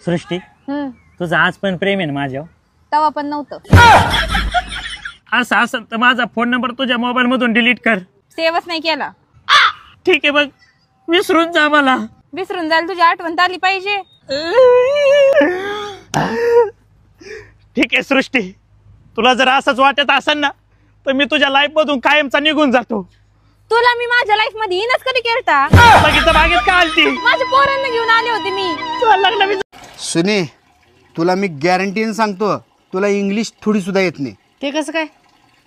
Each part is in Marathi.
सृष्टी तुझं आज पण प्रेम आहे ना माझ्यावर? तवा पण नव्हतं. असं असं तर माझा फोन नंबर तुझ्या मोबाईल मधून डिलीट कर. सेवच नाही केला. ठीक आहे बघ, विसरून जा मला. विसरून जायला तुझी आठवण आली पाहिजे. ठीक आहे सृष्टी, तुला जर असंच वाटत असेल ना तर मी तुझ्या लाईफ मधून कायमचा निघून जातो. तुला मी माझ्या लाईफ मध्ये इनच कधी केलता? बघितलं बागेत का आलती? माझ्या पोरांना घेऊन आले होते मी. सुने, तुला मी गॅरंटीने सांगतो, तुला इंग्लिश थोडी सुद्धा येत नाही. ते कसं काय?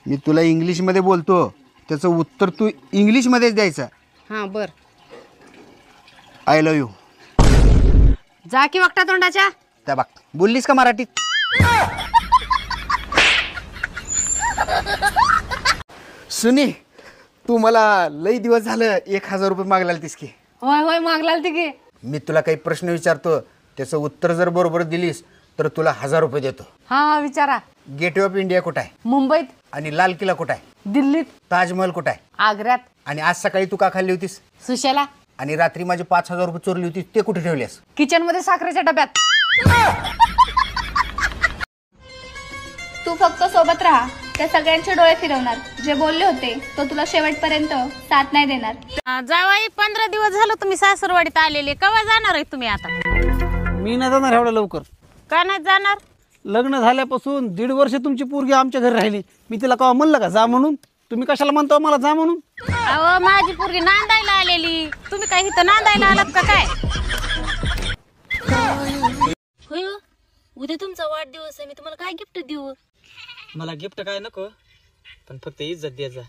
मी तुला इंग्लिशमध्ये बोलतो, त्याचं उत्तर तू इंग्लिशमध्येच द्यायचं. हां बर. I love you. जा की वक्ता तोंडाच्या. त्या बघ, बोललीस का मराठीत? सुनी, तू मला लई दिवस झालं 1000 रुपये मागलाल तीस की. होय होय मागलाल ती की. मी तुला काही प्रश्न विचारतो, त्याचं उत्तर जर बरोबर दिलीस तर तुला 1000 रुपये देतो. हा विचारा. गेटवे ऑफ इंडिया कुठं आहे? मुंबईत. आणि लाल किल्ला कुठं आहे? दिल्लीत. ताजमहल कुठं आहे? आग्र्यात. आणि आज सकाळी तू का खाल्ली होतीस? सुशेला. आणि रात्री माझे 5000 रुपये चोरली होती, ते कुठे ठेवलेस? किचन मध्ये साखरेच्या डब्यात. तू फक्त सोबत राहा, त्या सगळ्यांचे डोळे फिरवणार. जे बोलले होते तो तुला शेवटपर्यंत साथ नाही देणार. जावाई 15 दिवस झालं तुम्ही सासरवाडीत आलेले, केव्हा जाणार आहे तुम्ही आता? मी नाही जाणार एवढ्या लवकर. का नाही जाणार? लग्न झाल्यापासून 1.5 वर्ष तुमची पोरगी आमच्या घरी राहिली. मी तिला केव्हा म्हणलं का जा म्हणून? तुम्ही कशाला म्हणतो मला जा म्हणून? अहो माझी पोरगी नांदायला आलेली, तुम्ही काय इथं नांदायला आलात का काय? होय, उद्या तुमचा वाढदिवस आहे, मी तुम्हाला काय गिफ्ट देऊ? मला गिफ्ट काय नको, पण फक्त इज्जत द्यायचा.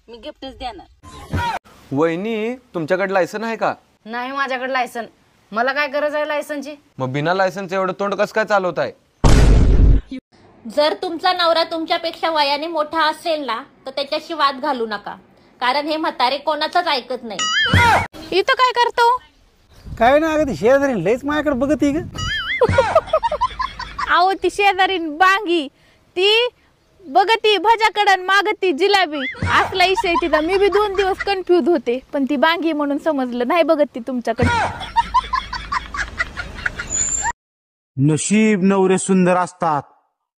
मी गिफ्टच देणार. वहिनी, तुमच्याकडे लायसन आहे का? नाही माझ्याकडे लायसन. मला काय गरज आहे लायसनची? मग बिना लायसनचं एवढं तोंड कसं काय चालवताय? जर तुमचा नवरा तुमच्यापेक्षा वयाने मोठा असेल ना तर त्याच्याशी वाद घालू नका, कारण हे म्हातारे कोणाचंच ऐकत नाही. इथं काय करतो? काय ना अगदी शेजारी लयच माझ्याकडे बघत आहे ग. अहो ती शेजारीन बांगी, ती बघती भजाकडन मागती जिलाबी. असला इशय तिथं. मी बी 2 दिवस कन्फ्युज होते, पण ती बांगी म्हणून समजलं. नाही बघत ती तुमच्याकडे. नशीब नवरे सुंदर असतात,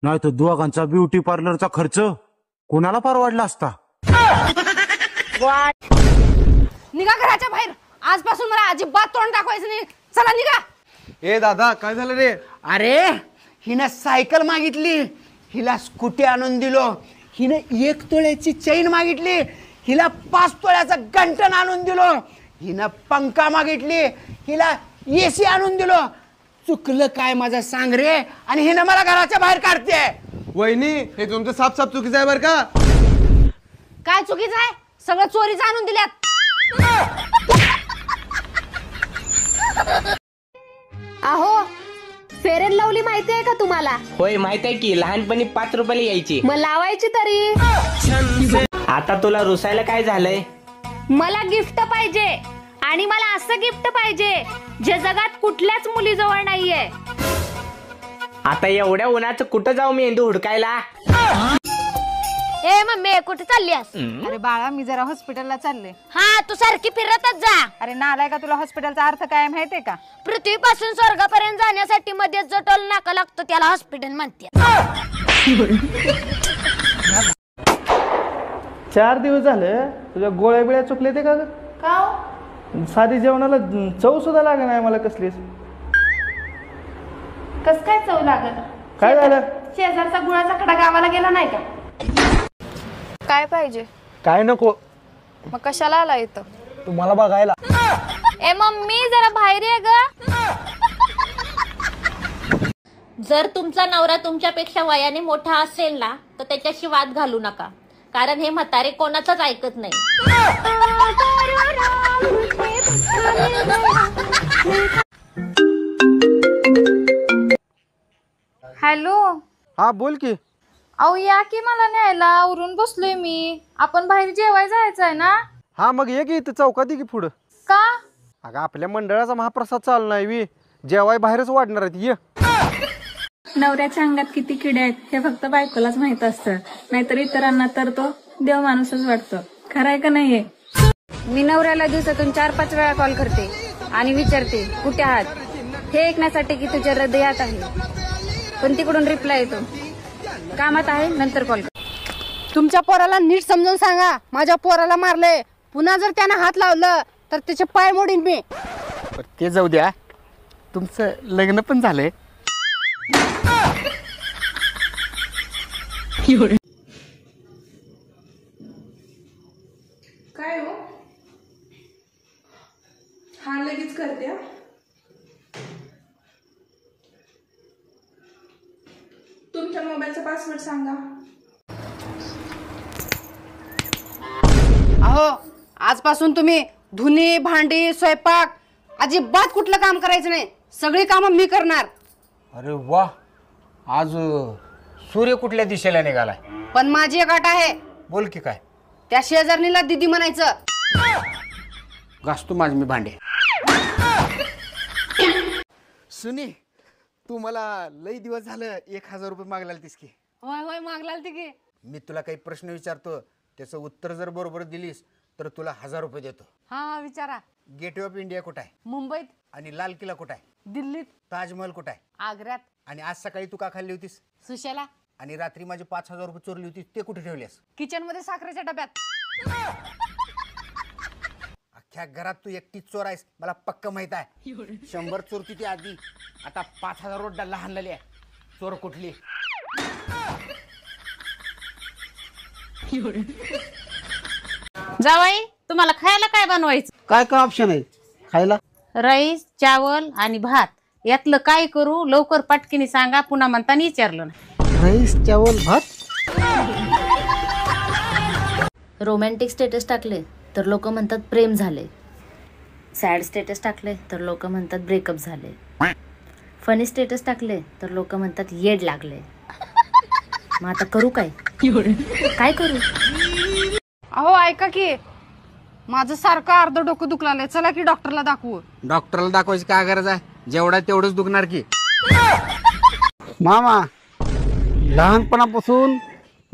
नाही तर दोघांचा ब्युटी पार्लरचा खर्च कोणाला परवडला असता. निघा घराच्या बाहेर. आजपासून मला अजिबात तोंड दाखवायचं नाही. चला निघा. ए दादा, काय झालं रे? अरे, हिनं सायकल मागितली, हिला स्कूटी आणून दिलो. हिनं 1 तोळ्याची चैन मागितली, हिला 5 तोळ्याचा गंटन आणून दिलो. हिनं पंखा मागितली, हिला एसी आणून दिलो. चुकलं काय माझं सांग रे? आणि हिनं मला घराच्या बाहेर काढते. वहिनी, हे तुमचं साफ चुकीचं आहे बरं का? काय चुकीचं आहे? सगळं चोरीचं आणून दिल्यात. अहो, फेअर अँड लवली माहिती आहे का तुम्हाला? होय माहित आहे की, लहानपणी 5 रुपयाला यायची. मग लावायची तरी. आता तुला रुसायला काय झालंय? मला गिफ्ट पाहिजे, आणि मला असं गिफ्ट पाहिजे जे जगात कुठल्याच मुलीजवळ नाहीये. आता एवढ्या उन्हाचं कुठं जाऊ मेंदू हुडकायला? ए मम्मी, कुठे चाललीस? अरे बाळा, मी जरा हॉस्पिटलला चालले. हा, तू सारखी फिरतच जा. अरे नालाय का, तुला हॉस्पिटलचा अर्थ काय माहितीये का? पृथ्वीपासून स्वर्गापर्यंत जाण्यासाठी मध्येच जो टोल नाका लागतो त्याला हॉस्पिटल म्हणते. 4 दिवस झालं तुझ्या गोळ्या बिळ्या चुकले ते का ग? साधी जेवणाला चव सुद्धा लागे नाही मला कसलीच. कस काय चव लागत? काय झालं? शेजारचा गुळाचा खडा गावाला गेला नाही का? काय पाहिजे? काय नको. मग कशाला आला इथं? तुम्हाला बघायला. ए मम्मी, जरा बाहेर ये ग. जर तुमचा नवरा तुमच्यापेक्षा वयाने मोठा असेल ना तर त्याच्याशी वाद घालू नका, कारण हे म्हातारे कोणाचंच ऐकत नाही. हॅलो. हा बोल की. अहो या की मला न्यायला. आवरून बसलोय मी. आपण बाहेर जेवायला जायचं आहे ना? हा मग ये की इथं चौकात की पुढं. का? अगं आपल्या मंडळाचा महाप्रसाद चालू नाही, जेवाय बाहेरच वाढणार आहेत. ये. नवऱ्याच्या अंगात किती किडे आहेत हे फक्त बायकोलाच माहित असतं, नाहीतर इतरांना तर तो देव माणूसच वाटतो. खरं आहे का नाहीये? मी नवऱ्याला दिवसातून 4-5 वेळा कॉल करते आणि विचारते कुठे आहात. हे ऐकण्यासाठी की तुझ्या हृदयात आहे. पण तिकडून रिप्लाय येतो, कामात आहे, नंतर कॉल कर. तुमच्या पोराला नीट समजून सांगा, माझ्या पोराला मारले. पुन्हा जर त्यानं हात लावलं तर त्याचे पाय मोडीन मी. ते जाऊ द्या, तुमचं लग्न पण झालंय. काय हो? हा लगेच करते. तुमच्या मोबाईलचा पासवर्ड सांगा. अहो, आजपासून तुम्ही धुनी, भांडी, स्वयंपाक अजिबात कुठलं काम करायचं नाही. सगळी कामं मी करणार. अरे वा, आज सूर्य कुठल्या दिशेला निघालाय? पण माझी एक अट आहे. बोल की काय? त्या शेजारणीला दीदी म्हणायचं. घासतो माझ मी भांडे. सुनी, तू मला लई दिवस झालं 1000 रुपये मागला तीस की. होय होय, मागलाल ती की. मी तुला काही प्रश्न विचारतो, त्याचं उत्तर जर बरोबर दिलीस तर तुला 1000 रुपये देतो. हा हा, विचारा. गेटवे ऑफ इंडिया कुठं आहे? मुंबईत. आणि लाल किल्ला कुठं आहे? दिल्लीत. ताजमहल कुठं आहे? आग्र्यात. आणि आज सकाळी तू का खाल्ली होतीस? सुशेला. आणि रात्री माझे 5000 रुपये चोरली होती, ते कुठे ठेवलेस? किचन मध्ये साखरेच्या डब्यात. अख्ख्या घरात तू एकटीच चोर आहेस, मला पक्क माहित आहे. 100 चोरती ती आधी, आता 5000 रोड लहान झाली आहे. चोर कुठली? जावाई, तुम्हाला खायला काय बनवायचं? काय काय ऑप्शन आहे खायला? राईस, चावल आणि भात. यातलं काय करू? लवकर पटकीने सांगा, पुन्हा म्हणताना विचारलं ना. राईस, चावल, भात. रोमॅन्टिक स्टेटस टाकले तर लोक म्हणतात प्रेम झाले. सॅड स्टेटस टाकले तर लोक म्हणतात ब्रेकअप झाले. फनी स्टेटस टाकले तर लोक म्हणतात येड लागले. मग आता करू काय? काय करू? अहो ऐका की, माझं सारखं अर्ध डोकं दुखलाय. चला की डॉक्टरला दाखवू. डॉक्टरला दाखवायची काय गरज आहे? जेवढा तेवढंच दुखणार की. मामा, लहानपणापासून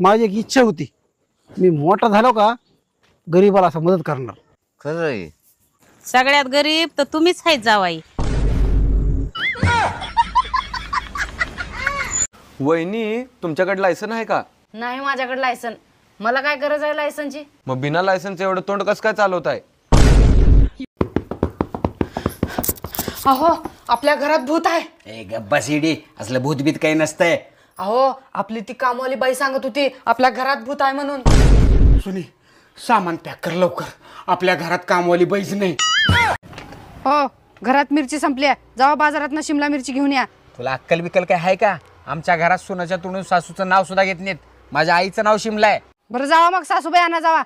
माझी एक इच्छा होती, मी मोठा झालो का गरीबाला असं मदत करणार. खरं आहे. सगळ्यात गरीब तर तुम्हीच आहेत जावाई. वहिनी, तुमच्याकडे लायसन आहे का? नाही माझ्याकडे लायसन. मला काय गरज आहे लायसनची? मग बिना लायसनचं एवढं तोंड कसं काय चालवताय? अहो, आपल्या घरात भूत आहे. ए गप्पा सीडी, असलं भूतबीत काही नसतंय. अहो, आपली ती कामवाली बाई सांगत होती आपल्या घरात भूत आहे म्हणून. सुनी, सामान पॅक कर लवकर, आपल्या घरात कामवाली बाईच नाही. हो, घरात मिरची संपली आहे. जावा बाजारात शिमला मिरची घेऊन या. तुला अक्कल बिक्कल काय आहे का? आमच्या घरात सोनाच्या तोंडून सासूचं नाव सुद्धा घेत नाहीत. माझ्या आईचं नाव शिमला आहे. बरं जावा मग, सासूबाई आणा जावा.